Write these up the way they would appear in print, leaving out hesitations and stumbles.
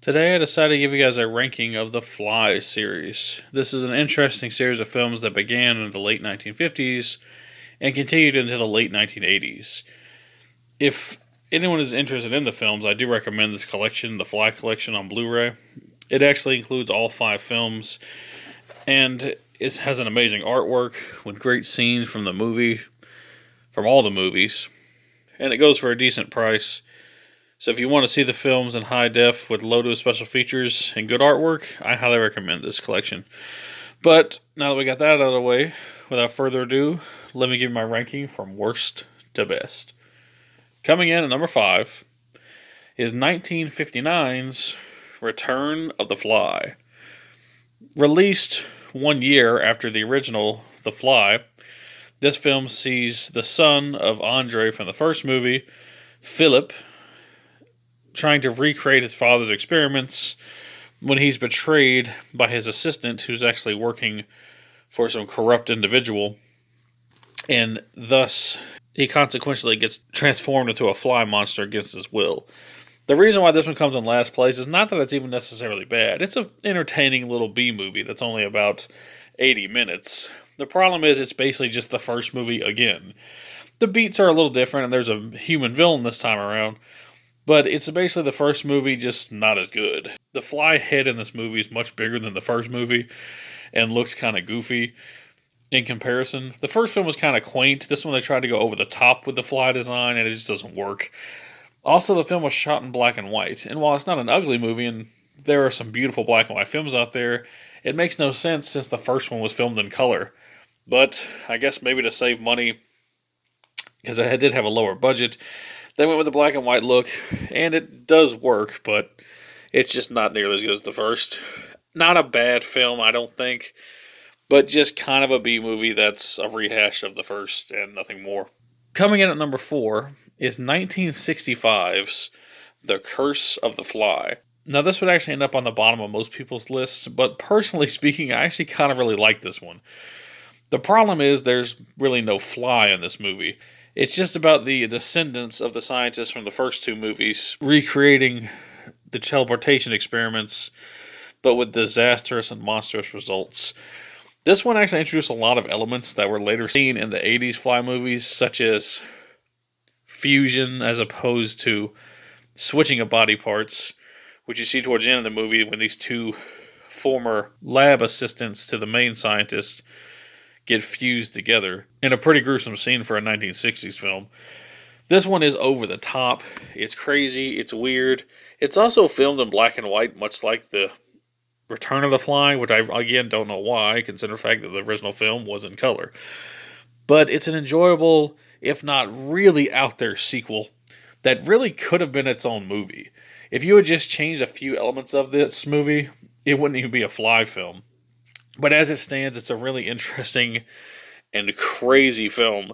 Today, I decided to give you guys a ranking of the Fly series. This is an interesting series of films that began in the late 1950s and continued into the late 1980s. If anyone is interested in the films, I do recommend this collection, the Fly collection on Blu ray. It actually includes all 5 films, and it has an amazing artwork with great scenes from the movie, from all the movies, and it goes for a decent price. So if you want to see the films in high def with loaded special features and good artwork, I highly recommend this collection. But now that we got that out of the way, without further ado, let me give you my ranking from worst to best. Coming in at number 5 is 1959's Return of the Fly. Released 1 year after the original The Fly, this film sees the son of Andre from the first movie, Philip, trying to recreate his father's experiments when he's betrayed by his assistant, who's actually working for some corrupt individual, and thus he consequently gets transformed into a fly monster against his will. The reason why this one comes in last place is not that it's even necessarily bad. It's an entertaining little B movie that's only about 80 minutes. The problem is it's basically just the first movie again. The beats are a little different, and there's a human villain this time around, but it's basically the first movie, just not as good. The fly head in this movie is much bigger than the first movie and looks kind of goofy in comparison. The first film was kind of quaint. This one they tried to go over the top with the fly design, and it just doesn't work. Also, the film was shot in black and white, and while it's not an ugly movie, and there are some beautiful black and white films out there, it makes no sense since the first one was filmed in color. But I guess maybe to save money, because it did have a lower budget, they went with the black and white look, and it does work, but it's just not nearly as good as the first. Not a bad film, I don't think, but just kind of a B movie that's a rehash of the first and nothing more. Coming in at number 4 is 1965's The Curse of the Fly. Now, this would actually end up on the bottom of most people's lists, but personally speaking, I actually kind of really like this one. The problem is there's really no fly in this movie. It's just about the descendants of the scientists from the first 2 movies recreating the teleportation experiments, but with disastrous and monstrous results. This one actually introduced a lot of elements that were later seen in the 80s Fly movies, such as fusion as opposed to switching of body parts, which you see towards the end of the movie when these 2 former lab assistants to the main scientist get fused together in a pretty gruesome scene for a 1960s film. This one is over the top. It's crazy. It's weird. It's also filmed in black and white, much like the Return of the Fly, which I, again, don't know why, considering the fact that the original film was in color. But it's an enjoyable, if not really out there sequel that really could have been its own movie. If you had just changed a few elements of this movie, it wouldn't even be a Fly film. But as it stands, it's a really interesting and crazy film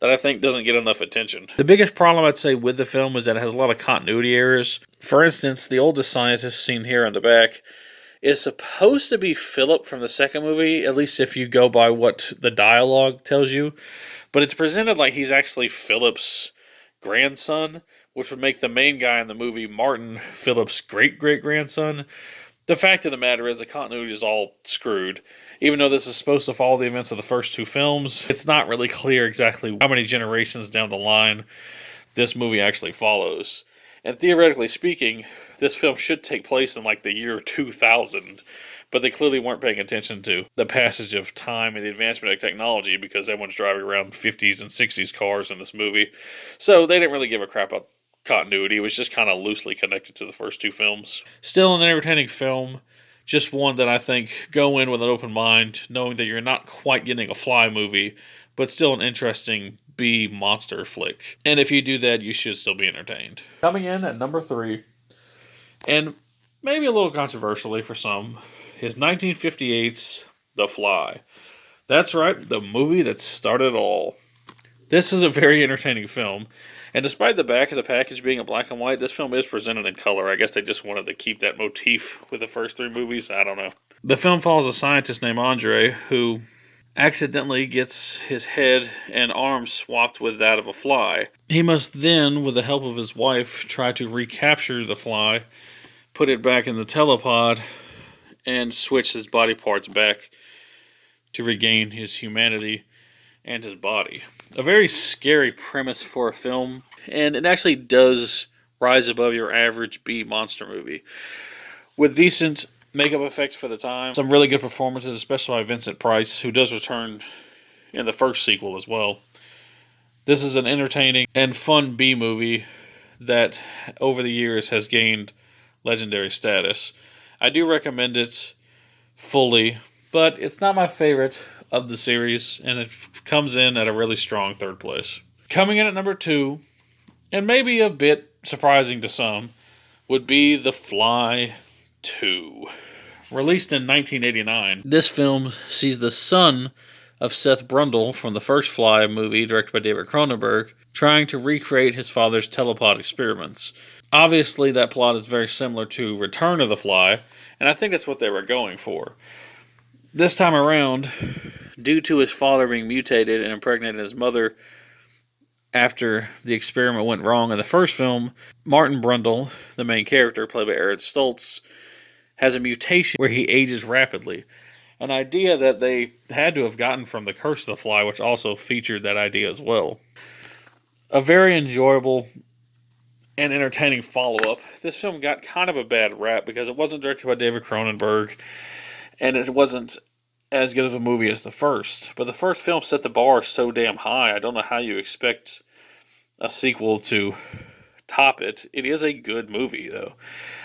that I think doesn't get enough attention. The biggest problem I'd say with the film is that it has a lot of continuity errors. For instance, the oldest scientist seen here on the back is supposed to be Philip from the second movie, at least if you go by what the dialogue tells you. But it's presented like he's actually Philip's grandson, which would make the main guy in the movie, Martin, Philip's great-great-grandson. The fact of the matter is the continuity is all screwed. Even though this is supposed to follow the events of the first 2 films, it's not really clear exactly how many generations down the line this movie actually follows. And theoretically speaking, this film should take place in like the year 2000, but they clearly weren't paying attention to the passage of time and the advancement of technology because everyone's driving around 50s and 60s cars in this movie. So they didn't really give a crap about continuity. It was just kind of loosely connected to the first 2 films. Still an entertaining film, just one that I think go in with an open mind, knowing that you're not quite getting a Fly movie, but still an interesting B monster flick. And if you do that, you should still be entertained. Coming in at number 3, and maybe a little controversially for some, is 1958's The Fly. That's right, the movie that started it all. This is a very entertaining film, and despite the back of the package being in black and white, this film is presented in color. I guess they just wanted to keep that motif with the first 3 movies. I don't know. The film follows a scientist named Andre who accidentally gets his head and arms swapped with that of a fly. He must then, with the help of his wife, try to recapture the fly, put it back in the telepod and switch his body parts back to regain his humanity and his body. A very scary premise for a film, and it actually does rise above your average B monster movie. With decent makeup effects for the time, some really good performances, especially by Vincent Price, who does return in the first sequel as well. This is an entertaining and fun B movie that over the years has gained legendary status. I do recommend it fully, but it's not my favorite of the series, and it comes in at a really strong third place. Coming in at number 2, and maybe a bit surprising to some, would be The Fly 2. Released in 1989, this film sees the son of Seth Brundle from the first Fly movie, directed by David Cronenberg, trying to recreate his father's telepod experiments. Obviously, that plot is very similar to Return of the Fly, and I think that's what they were going for. This time around, due to his father being mutated and impregnating his mother after the experiment went wrong in the first film, Martin Brundle, the main character, played by Eric Stoltz, has a mutation where he ages rapidly. An idea that they had to have gotten from The Curse of the Fly, which also featured that idea as well. A very enjoyable and entertaining follow-up. This film got kind of a bad rap because it wasn't directed by David Cronenberg, and it wasn't as good of a movie as the first. But the first film set the bar so damn high, I don't know how you expect a sequel to top it. It is a good movie, though.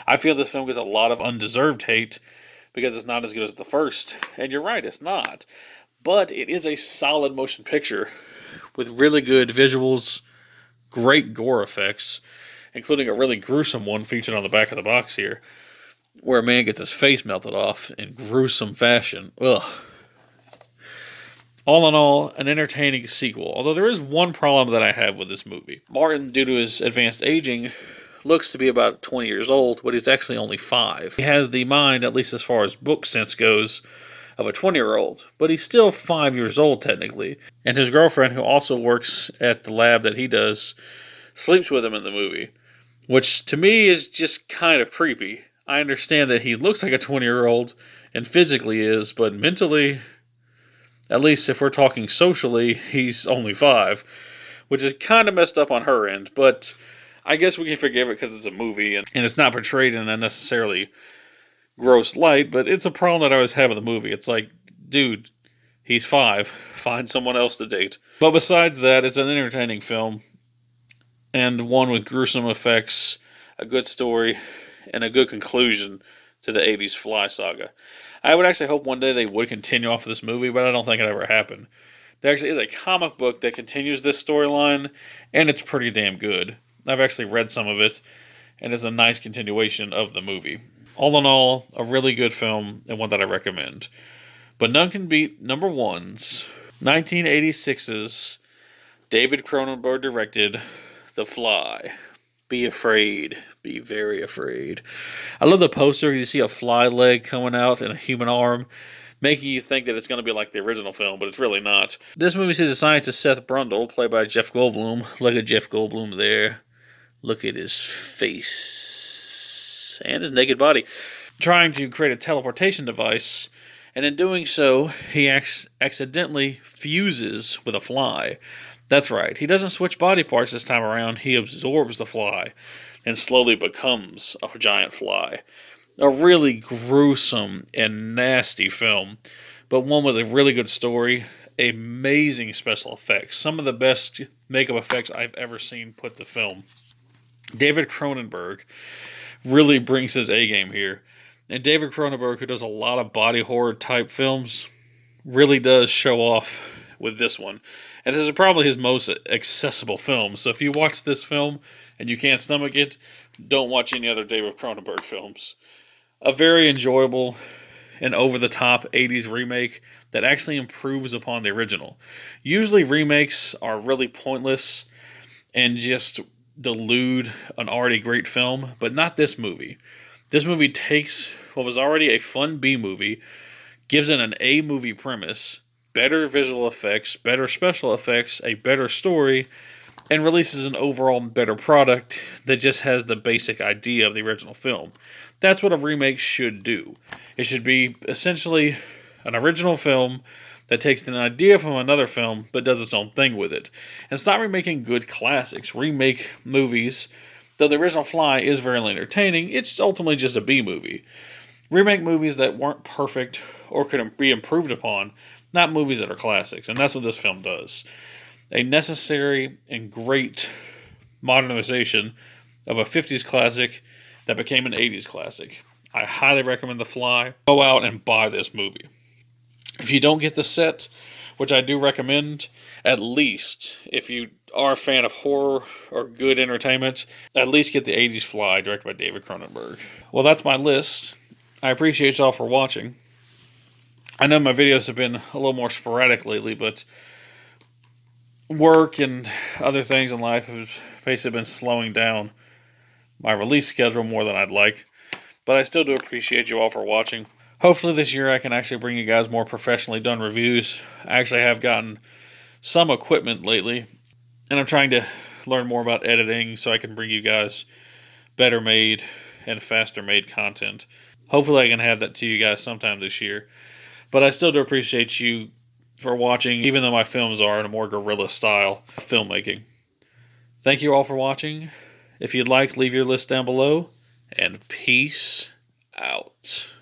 I feel this film gets a lot of undeserved hate because it's not as good as the first. And you're right, it's not. But it is a solid motion picture with really good visuals, great gore effects, including a really gruesome one featured on the back of the box here, where a man gets his face melted off in gruesome fashion. Ugh. All in all, an entertaining sequel. Although there is one problem that I have with this movie. Martin, due to his advanced aging, looks to be about 20 years old, but he's actually only 5. He has the mind, at least as far as book sense goes, of a 20-year-old, but he's still 5 years old technically. And his girlfriend, who also works at the lab that he does, sleeps with him in the movie, which to me is just kind of creepy. I understand that he looks like a 20-year-old and physically is, but mentally, at least if we're talking socially, he's only 5, which is kind of messed up on her end, but I guess we can forgive it because it's a movie and it's not portrayed in a necessarily gross light, but it's a problem that I always have with the movie. It's like, dude, he's 5. Find someone else to date. But besides that, it's an entertaining film, and one with gruesome effects, a good story, and a good conclusion to the 80s Fly saga. I would actually hope one day they would continue off of this movie, but I don't think it ever happened. There actually is a comic book that continues this storyline, and it's pretty damn good. I've actually read some of it, and it's a nice continuation of the movie. All in all, a really good film, and one that I recommend. But none can beat number 1's 1986's David Cronenberg directed The Fly. Be afraid. Be very afraid. I love the poster. You see a fly leg coming out and a human arm, making you think that it's going to be like the original film, but it's really not. This movie sees the scientist Seth Brundle, played by Jeff Goldblum. Look at Jeff Goldblum there. Look at his face and his naked body. Trying to create a teleportation device, and in doing so, he accidentally fuses with a fly. That's right, he doesn't switch body parts this time around, he absorbs the fly and slowly becomes a giant fly. A really gruesome and nasty film, but one with a really good story, amazing special effects, some of the best makeup effects I've ever seen put to film. David Cronenberg really brings his A-game here. And David Cronenberg, who does a lot of body horror type films, really does show off with this one. And this is probably his most accessible film. So if you watch this film and you can't stomach it, don't watch any other David Cronenberg films. A very enjoyable and over-the-top 80s remake that actually improves upon the original. Usually remakes are really pointless and just delude an already great film, but not this movie. This movie takes what was already a fun B movie, gives it an A movie premise, better visual effects, better special effects, a better story, and releases an overall better product that just has the basic idea of the original film. That's what a remake should do. It should be essentially an original film that takes an idea from another film but does its own thing with it. And stop remaking good classics. Remake movies. Though the original Fly is very entertaining, it's ultimately just a B movie. Remake movies that weren't perfect or could be improved upon, not movies that are classics. And that's what this film does. A necessary and great modernization of a 50s classic that became an 80s classic. I highly recommend The Fly. Go out and buy this movie. If you don't get the set, which I do recommend, at least if you are a fan of horror or good entertainment, at least get the 80s Fly directed by David Cronenberg. Well, that's my list. I appreciate y'all for watching. I know my videos have been a little more sporadic lately, but work and other things in life have basically been slowing down my release schedule more than I'd like. But I still do appreciate you all for watching. Hopefully this year I can actually bring you guys more professionally done reviews. I actually have gotten some equipment lately, and I'm trying to learn more about editing so I can bring you guys better made and faster made content. Hopefully I can have that to you guys sometime this year. But I still do appreciate you for watching, even though my films are in a more guerrilla style of filmmaking. Thank you all for watching. If you'd like, leave your list down below, and peace out.